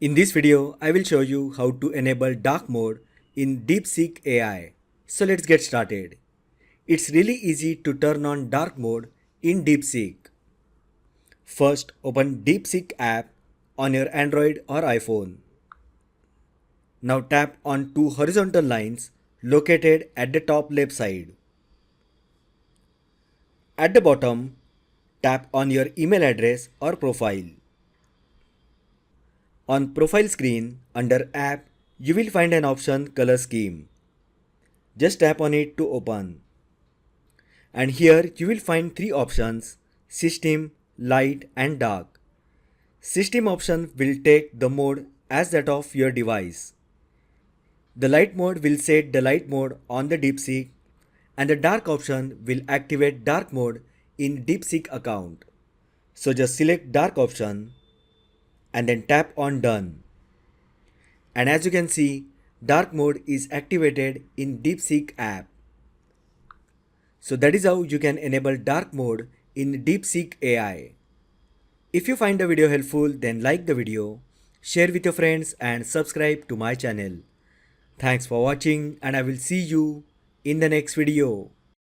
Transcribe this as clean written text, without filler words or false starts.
In this video, I will show you how to enable dark mode in DeepSeek AI. So let's get started. It's really easy to turn on dark mode in DeepSeek. First, open DeepSeek app on your Android or iPhone. Now tap on two horizontal lines located at the top left side. At the bottom, tap on your email address or profile. On profile screen, under app, you will find an option color scheme. Just tap on it to open. And here you will find three options: system, light and dark. System option will take the mode as that of your device. The light mode will set the light mode on the DeepSeek, and the dark option will activate dark mode in DeepSeek account. So just select dark option and then tap on done. And as you can see, dark mode is activated in DeepSeek app. So that is how you can enable dark mode in DeepSeek AI. If you find the video helpful, then like the video, share with your friends and subscribe to my channel. Thanks for watching and I will see you in the next video.